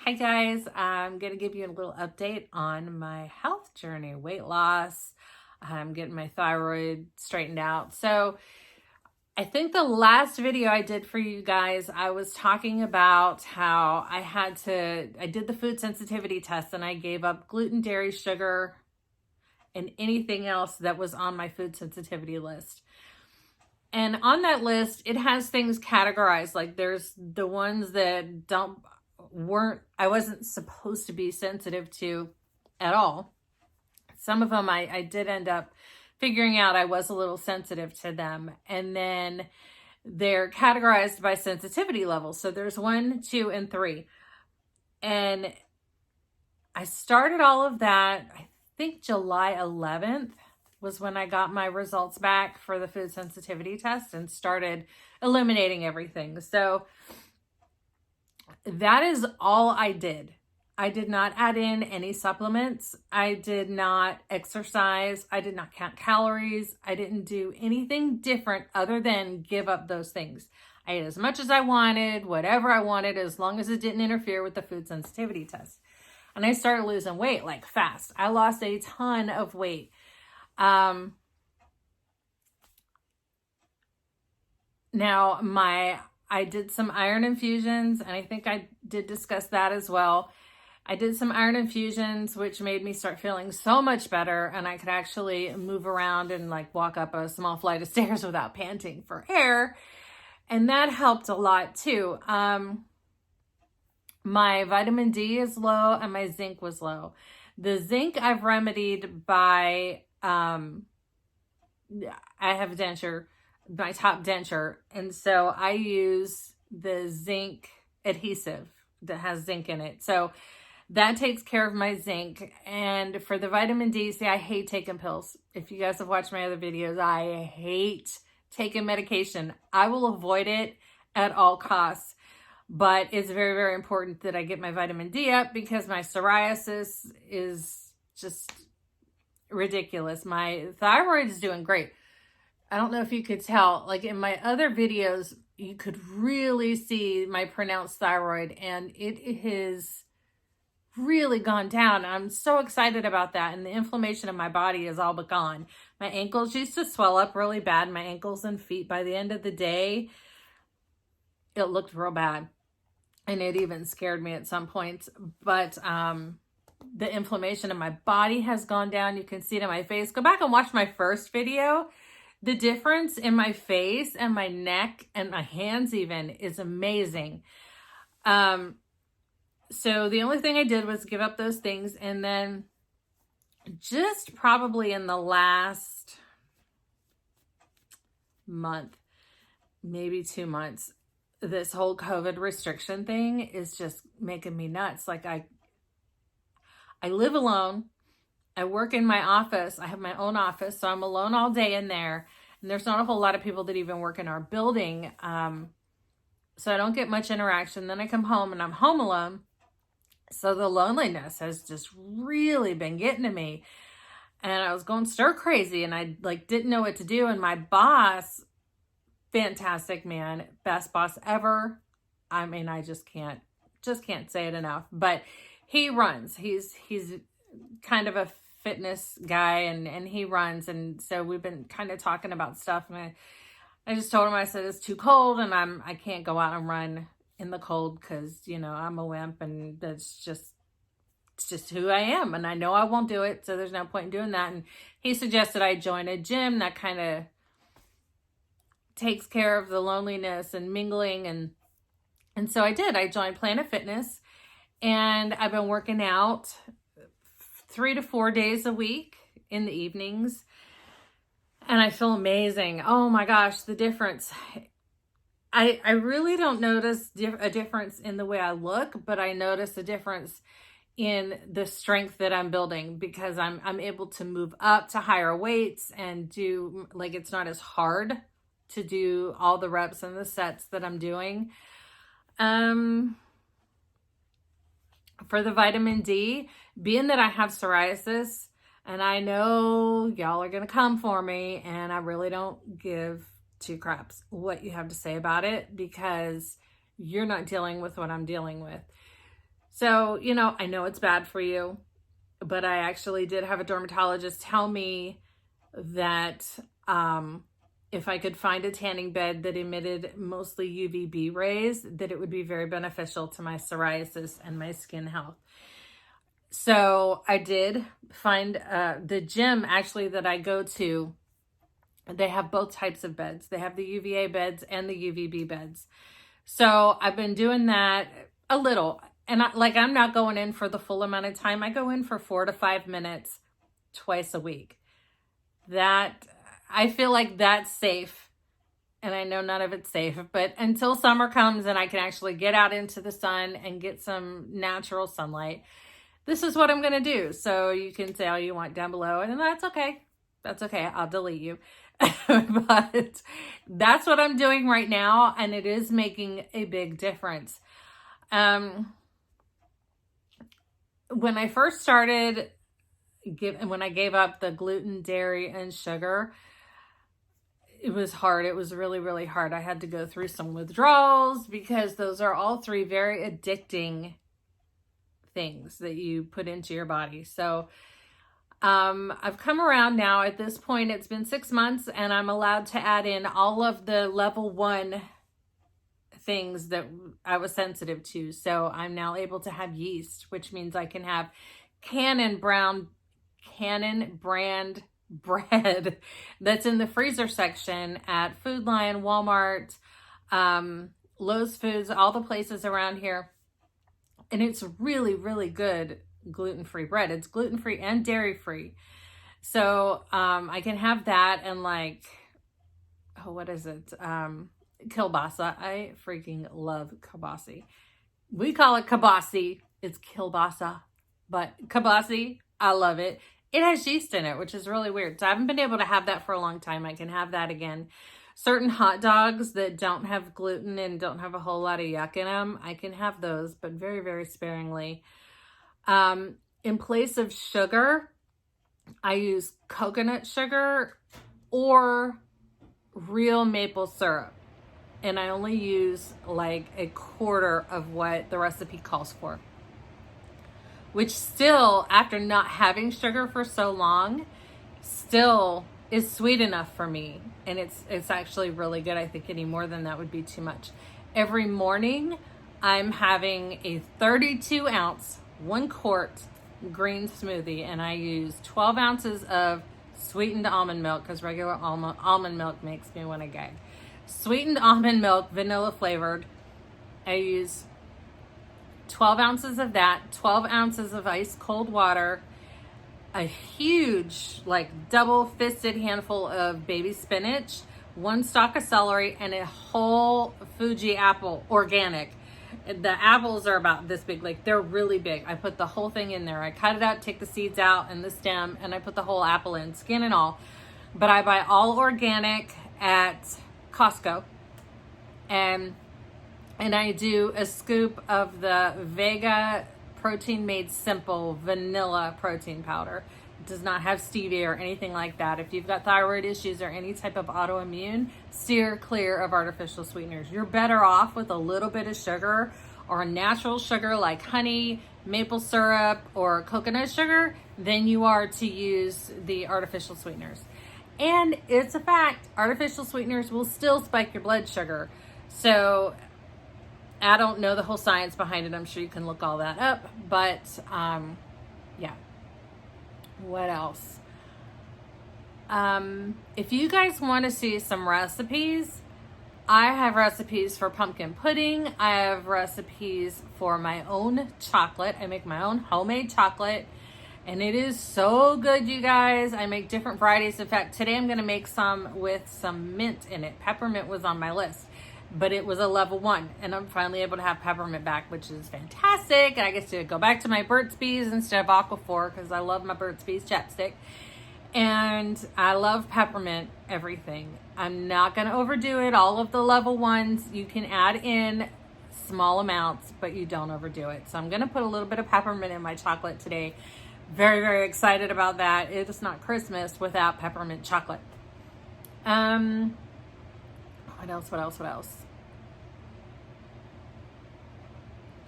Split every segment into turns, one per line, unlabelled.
Hi guys, I'm going to give you a little update on my health journey, weight loss. I'm getting my thyroid straightened out. So I think the last video I did for you guys, I was talking about how I did the food sensitivity test and I gave up gluten, dairy, sugar, and anything else that was on my food sensitivity list. And on that list, it has things categorized. Like there's the ones that I wasn't supposed to be sensitive to at all. Some of them I did end up figuring out I was a little sensitive to them. And then they're categorized by sensitivity level. So there's 1, 2, and 3. And I started all of that, I think July 11th was when I got my results back for the food sensitivity test and started eliminating everything. So that is all I did. I did not add in any supplements. I did not exercise. I did not count calories. I didn't do anything different other than give up those things. I ate as much as I wanted, whatever I wanted, as long as it didn't interfere with the food sensitivity test. And I started losing weight like fast. I lost a ton of weight. Now I did some iron infusions, and I think I did discuss that as well. I did some iron infusions, which made me start feeling so much better, and I could actually move around and like walk up a small flight of stairs without panting for air. And that helped a lot too. My vitamin D is low and my zinc was low. The zinc I've remedied by, I have denture, my top denture. And so I use the zinc adhesive that has zinc in it. So that takes care of my zinc. And for the vitamin D, see, I hate taking pills. If you guys have watched my other videos, I hate taking medication. I will avoid it at all costs. But it's very, very important that I get my vitamin D up because my psoriasis is just ridiculous. My thyroid is doing great. I don't know if you could tell, like in my other videos, you could really see my pronounced thyroid, and it has really gone down. I'm so excited about that. And the inflammation in my body is all but gone. My ankles used to swell up really bad, my ankles and feet. By the end of the day, it looked real bad. And it even scared me at some points. But the inflammation in my body has gone down. You can see it in my face. Go back and watch my first video. The difference in my face and my neck and my hands even is amazing. So the only thing I did was give up those things. And then just probably in the last month, maybe 2 months, this whole COVID restriction thing is just making me nuts. Like I live alone. I work in my office. I have my own office, so I'm alone all day in there. And there's not a whole lot of people that even work in our building. So I don't get much interaction. Then I come home and I'm home alone. So the loneliness has just really been getting to me. And I was going stir crazy and I like didn't know what to do. And my boss, fantastic man, best boss ever. I mean, I just can't say it enough. But he runs. He's kind of a fitness guy, and he runs. And so we've been kind of talking about stuff. And I just told him, I said it's too cold, and I can't go out and run in the cold because I'm a wimp, and it's just who I am, and I know I won't do it. So there's no point in doing that. And he suggested I join a gym that kind of takes care of the loneliness and mingling, and so I did. I joined Planet Fitness, and I've been working out 3 to 4 days a week in the evenings, and I feel amazing. Oh my gosh, the difference. I really don't notice a difference in the way I look, but I notice a difference in the strength that I'm building because I'm able to move up to higher weights and do, like, it's not as hard to do all the reps and the sets that I'm doing. For the vitamin D, being that I have psoriasis, and I know y'all are going to come for me, and I really don't give 2 craps what you have to say about it because you're not dealing with what I'm dealing with. So, I know it's bad for you, but I actually did have a dermatologist tell me that if I could find a tanning bed that emitted mostly UVB rays, that it would be very beneficial to my psoriasis and my skin health. So I did find the gym actually that I go to. They have both types of beds. They have the UVA beds and the UVB beds. So I've been doing that a little. And I'm not going in for the full amount of time. I go in for 4 to 5 minutes twice a week. That, I feel like that's safe. And I know none of it's safe, but until summer comes and I can actually get out into the sun and get some natural sunlight, this is what I'm going to do. So you can say all you want down below, and that's okay. That's okay. I'll delete you. But that's what I'm doing right now, and it is making a big difference. When I first started, when I gave up the gluten, dairy, and sugar, it was hard. It was really, really hard. I had to go through some withdrawals because those are all three very addicting things that you put into your body. So I've come around now. At this point, it's been 6 months, and I'm allowed to add in all of the level 1 things that I was sensitive to. So I'm now able to have yeast, which means I can have Cannon brand bread that's in the freezer section at Food Lion, Walmart, Lowe's Foods, all the places around here. And it's really, really good gluten-free bread. It's gluten-free and dairy-free. So I can have that and what is it? Kielbasa. I freaking love kielbasa. We call it kielbasa. It's kielbasa. But kielbasa, I love it. It has yeast in it, which is really weird. So I haven't been able to have that for a long time. I can have that again. Certain hot dogs that don't have gluten and don't have a whole lot of yuck in them, I can have those, but very, very sparingly. In place of sugar, I use coconut sugar or real maple syrup. And I only use like a quarter of what the recipe calls for. Which still, after not having sugar for so long, still is sweet enough for me. And it's actually really good. I think any more than that would be too much. Every morning, I'm having a 32 ounce, 1 quart green smoothie. And I use 12 ounces of sweetened almond milk because regular almond milk makes me want to gag. Sweetened almond milk, vanilla flavored. I use 12 ounces of that, 12 ounces of ice cold water, a huge, double-fisted handful of baby spinach, 1 stalk of celery, and a whole Fuji apple, organic. The apples are about this big, they're really big. I put the whole thing in there. I cut it out, take the seeds out and the stem, and I put the whole apple in, skin and all. But I buy all organic at Costco. And I do a scoop of the Vega Protein Made Simple vanilla protein powder. It does not have stevia or anything like that. If you've got thyroid issues or any type of autoimmune, steer clear of artificial sweeteners. You're better off with a little bit of sugar or natural sugar like honey, maple syrup, or coconut sugar than you are to use the artificial sweeteners. And it's a fact, artificial sweeteners will still spike your blood sugar. So I don't know the whole science behind it. I'm sure you can look all that up. But yeah. What else? If you guys want to see some recipes, I have recipes for pumpkin pudding. I have recipes for my own chocolate. I make my own homemade chocolate. And it is so good, you guys. I make different varieties. In fact, today I'm going to make some with some mint in it. Peppermint was on my list, but it was a level 1. And I'm finally able to have peppermint back, which is fantastic. And I get to go back to my Burt's Bees instead of Aquaphor because I love my Burt's Bees chapstick. And I love peppermint everything. I'm not going to overdo it. All of the level 1s, you can add in small amounts, but you don't overdo it. So I'm going to put a little bit of peppermint in my chocolate today. Very, very excited about that. It is not Christmas without peppermint chocolate. What else?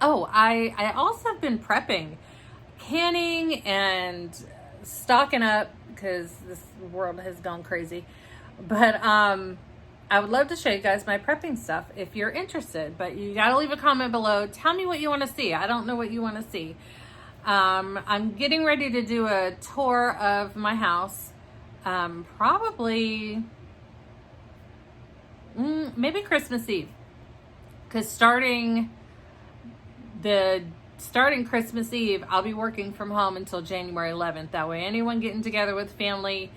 Oh, I also have been prepping, canning and stocking up because this world has gone crazy. But I would love to show you guys my prepping stuff if you're interested. But you gotta leave a comment below. Tell me what you want to see. I don't know what you want to see. I'm getting ready to do a tour of my house. Probably maybe Christmas Eve, because starting Christmas Eve, I'll be working from home until January 11th. That way, anyone getting together with family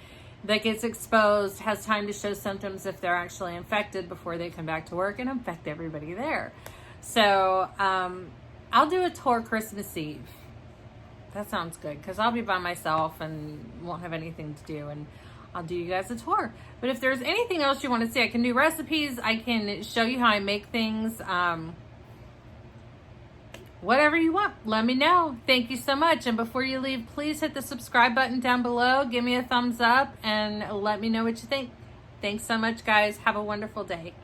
that gets exposed has time to show symptoms if they're actually infected before they come back to work and infect everybody there. So I'll do a tour Christmas Eve. That sounds good, because I'll be by myself and won't have anything to do, and I'll do you guys a tour. But if there's anything else you want to see, I can do recipes. I can show you how I make things. Whatever you want, let me know. Thank you so much. And before you leave, please hit the subscribe button down below. Give me a thumbs up and let me know what you think. Thanks so much, guys. Have a wonderful day.